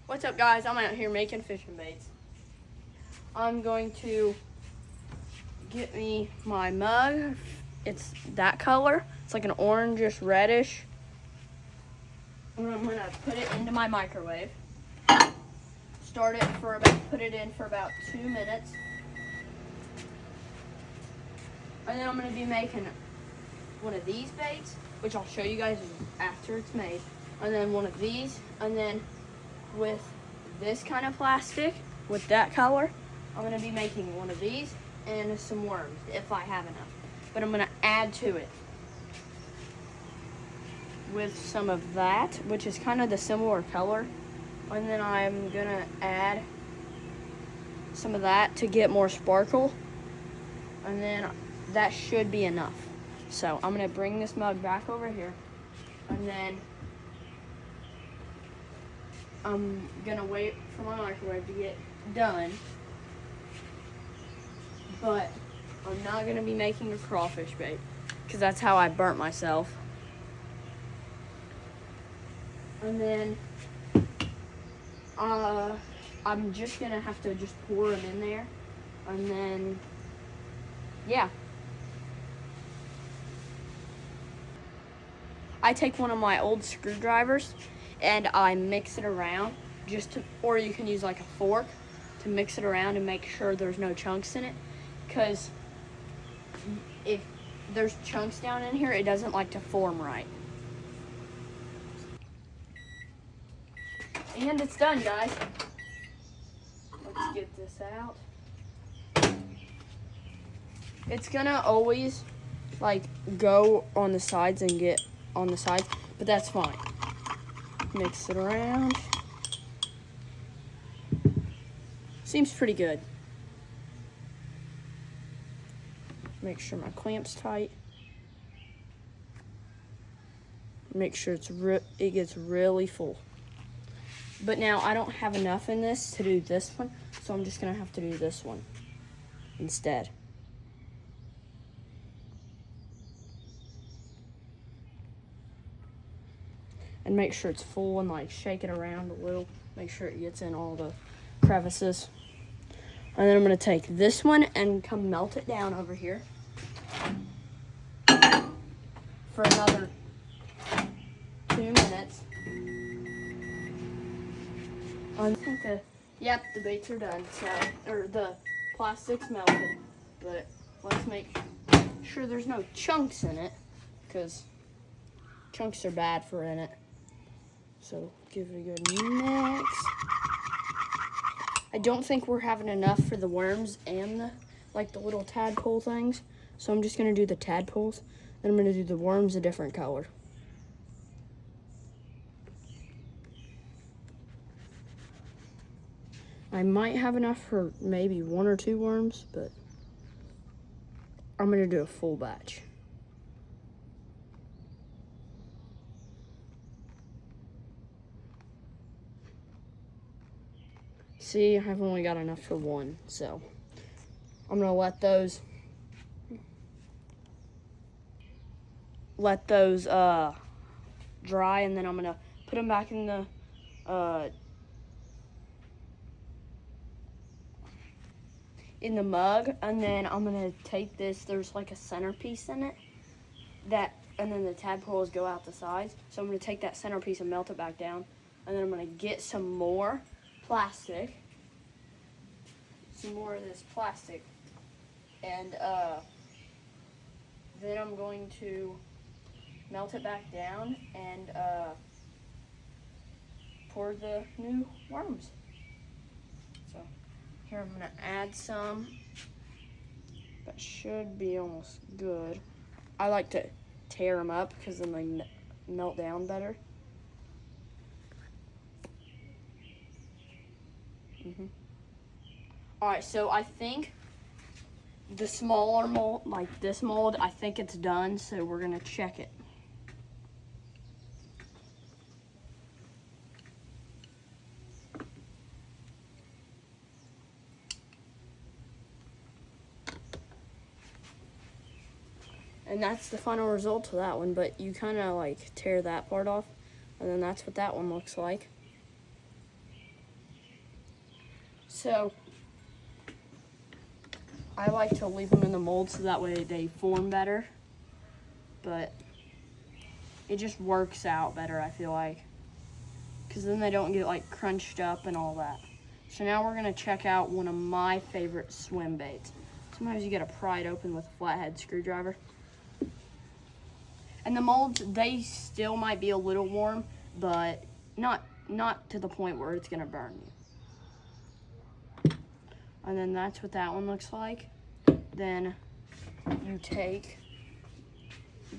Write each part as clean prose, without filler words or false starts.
What's up, guys? I'm out here making fishing baits. I'm going to get me my mug. It's that color. It's like an orangish reddish. And I'm gonna put it into my microwave. Put it in for about 2 minutes. And then I'm gonna be making one of these baits, which I'll show you guys after it's made. And then one of these, and then with this kind of plastic, with that color, I'm gonna be making one of these and some worms, if I have enough. But I'm gonna add to it with some of that, which is kind of the similar color. And then I'm gonna add some of that to get more sparkle. And then that should be enough. So I'm gonna bring this mug back over here, and then I'm gonna wait for my microwave to get done. But I'm not gonna be making a crawfish bait, because that's how I burnt myself. And then I'm just gonna have to just pour them in there, and then yeah. I take one of my old screwdrivers and I mix it around or you can use like a fork to mix it around and make sure there's no chunks in it. Because if there's chunks down in here, it doesn't like to form right. And it's done, guys. Let's get this out. It's gonna always like go on the sides and get on the sides, but that's fine. Mix it around. Seems pretty good. Make sure my clamp's tight. Make sure it gets really full. But now I don't have enough in this to do this one, so I'm just gonna have to do this one instead. And make sure it's full and like shake it around a little. Make sure it gets in all the crevices. And then I'm gonna take this one and come melt it down over here for another 2 minutes. I think the baits are done, or the plastic's melted. But let's make sure there's no chunks in it, because chunks are bad for in it. So give it a good mix. I don't think we're having enough for the worms and the little tadpole things. So I'm just gonna do the tadpoles. Then I'm gonna do the worms a different color. I might have enough for maybe 1 or 2 worms, but I'm gonna do a full batch. See, I've only got enough for 1, so I'm gonna let those dry, and then I'm gonna put them back in the mug, and then I'm gonna take this. There's like a centerpiece in it and then the tadpoles go out the sides. So I'm gonna take that centerpiece and melt it back down, and then I'm gonna get some more plastic. Some more of this plastic, and then I'm going to melt it back down and pour the new worms. So here I'm gonna add some. That should be almost good. I like to tear them up because then they melt down better. All right, so I think the smaller mold, like this mold, I think it's done, so we're gonna check it. And that's the final result of that one, but you kind of like tear that part off, and then that's what that one looks like. So I like to leave them in the mold so that way they form better. But it just works out better, I feel like. Because then they don't get like crunched up and all that. So now we're gonna check out one of my favorite swim baits. Sometimes you gotta pry it open with a flathead screwdriver. And the molds, they still might be a little warm, but not to the point where it's gonna burn you. And then that's what that one looks like. Then you take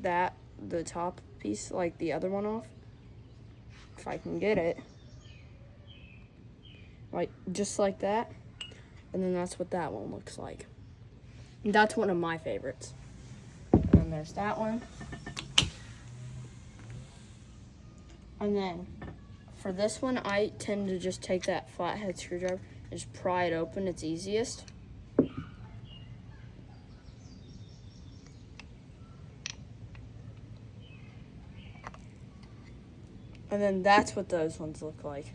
the top piece, like the other one off, if I can get it, like just like that. And then that's what that one looks like. And that's one of my favorites. And then there's that one. And then for this one, I tend to just take that flathead screwdriver and just pry it open. It's easiest. And then that's what those ones look like.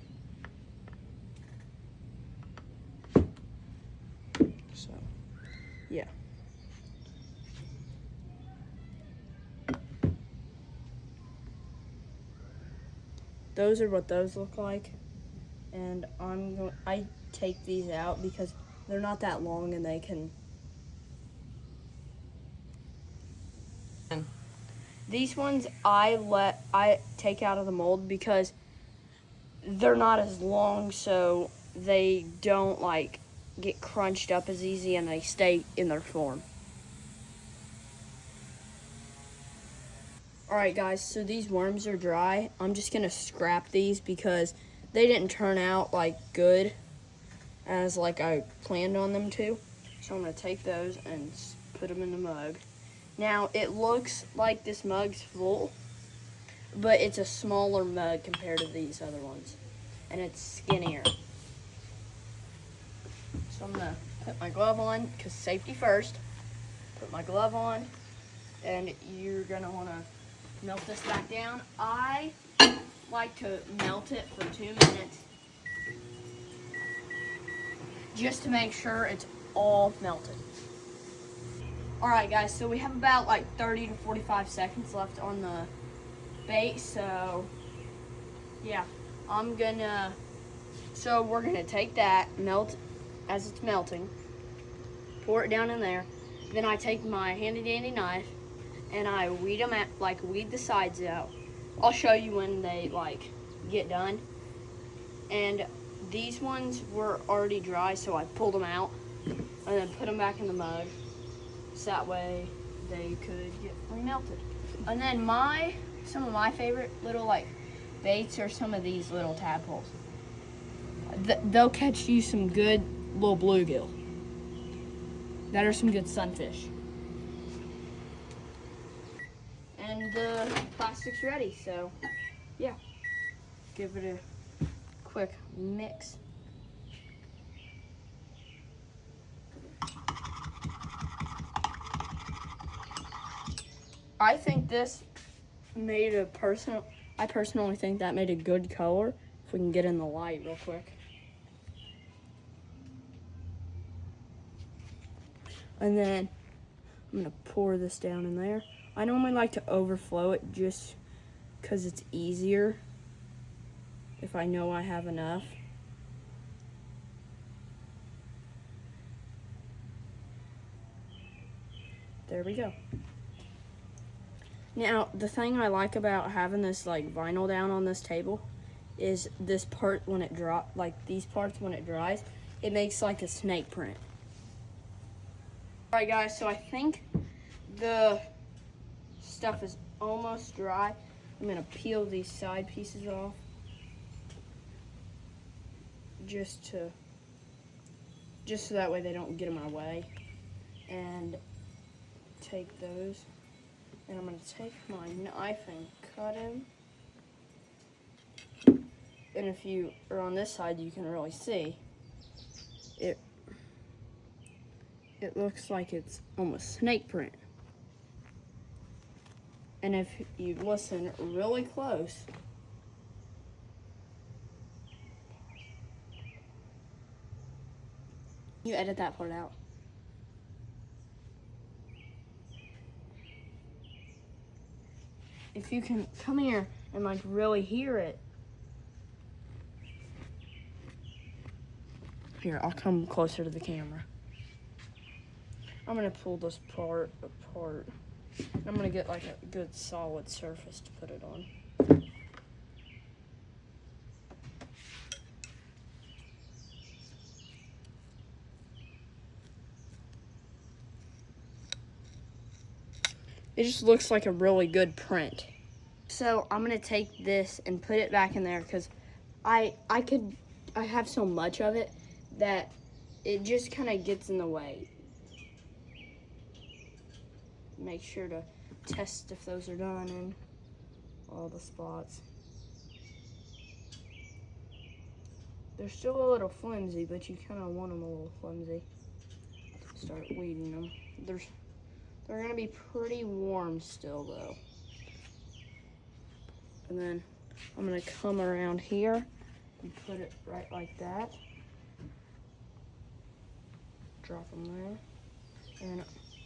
So, yeah. Those are what those look like. And I take these out because they're not that long and they can. These ones I take out of the mold because they're not as long, so they don't like get crunched up as easy and they stay in their form. Alright guys, so these worms are dry. I'm just gonna scrap these because they didn't turn out like good as like I planned on them to. So I'm gonna take those and put them in the mug. Now it looks like this mug's full, but it's a smaller mug compared to these other ones, and it's skinnier. So I'm gonna put my glove on, because safety first. Put my glove on, and you're gonna wanna melt this back down. I like to melt it for 2 minutes, just to make sure it's all melted. Alright guys, so we have about like 30 to 45 seconds left on the bait, so yeah, so we're gonna take that, melt as it's melting, pour it down in there, then I take my handy dandy knife and I weed the sides out. I'll show you when they like get done. And these ones were already dry, so I pulled them out and then put them back in the mug. So that way they could get remelted. And then some of my favorite little like baits are some of these little tadpoles. They'll catch you some good little bluegill. That are some good sunfish. And the plastic's ready, so yeah. Give it a quick mix. I think this made I personally think that made a good color. If we can get in the light real quick. And then I'm gonna pour this down in there. I normally like to overflow it just because it's easier if I know I have enough. There we go. Now, the thing I like about having this like vinyl down on this table is this part when it these parts when it dries, it makes like a snake print. Alright guys, so I think the stuff is almost dry. I'm gonna peel these side pieces off just so that way they don't get in my way. And take those. And I'm going to take my knife and cut him. And if you are on this side, you can really see it. It looks like it's almost snake print. And if you listen really close, You edit that part out. If you can come here and like really hear it. Here, I'll come closer to the camera. I'm gonna pull this part apart. I'm gonna get like a good solid surface to put it on. It just looks like a really good print. So I'm gonna take this and put it back in there because I have so much of it that it just kind of gets in the way. Make sure to test if those are done in all the spots. They're still a little flimsy, but you kind of want them a little flimsy. Start weeding them. They're gonna be pretty warm still though. And then I'm gonna come around here and put it right like that. Drop them there. And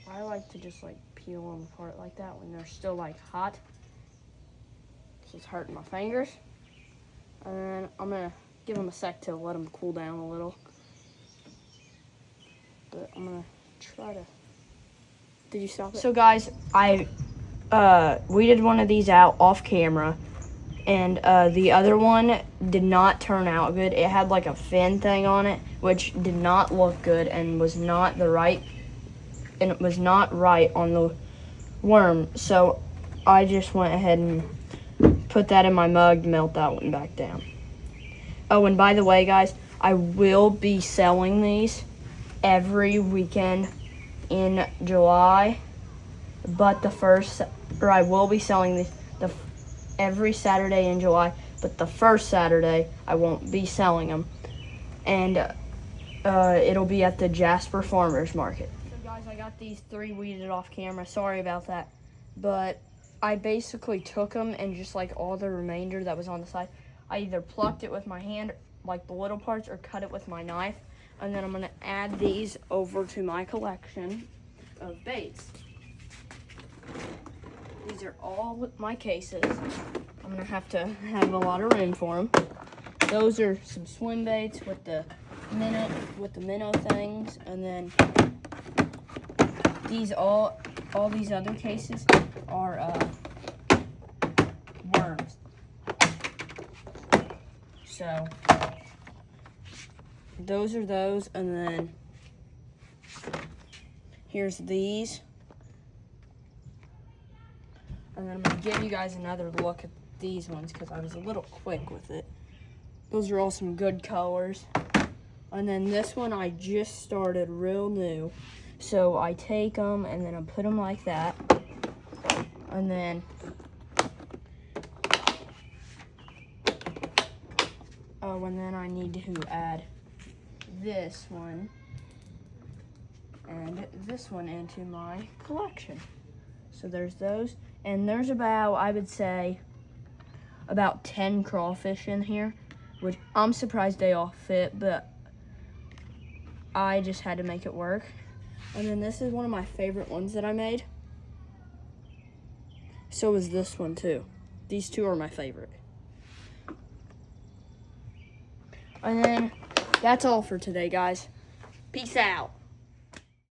I like to just like peel them apart like that when they're still like hot. This is hurting my fingers. And then I'm gonna give them a sec to let them cool down a little. But I'm gonna try to. Did you stop it? So guys, I weeded one of these out off camera, and the other one did not turn out good. It had like a fin thing on it, which did not look good and was not right on the worm. So I just went ahead and put that in my mug to melt that one back down. Oh, and by the way, guys, I will be selling these every weekend in July, but I will be selling these every Saturday in July, but the first Saturday I won't be selling them, and it'll be at the Jasper Farmers Market. So guys, I got these 3 weeded off camera. Sorry about that, but I basically took them and just like all the remainder that was on the side, I either plucked it with my hand, like the little parts, or cut it with my knife. And then I'm gonna add these over to my collection of baits. These are all my cases. I'm gonna have to have a lot of room for them. Those are some swim baits with the minnow things, and then all these other cases are worms. So those are those, and then here's these. And then I'm gonna give you guys another look at these ones because I was a little quick with it. Those are all some good colors. And then this one I just started real new. So I take them and then I put them like that. And then I need to add this one and this one into my collection. So there's those, and there's about, I would say, about 10 crawfish in here, which I'm surprised they all fit, but I just had to make it work. And then this is one of my favorite ones that I made. So is this one too. These two are my favorite. And then that's all for today, guys. Peace out.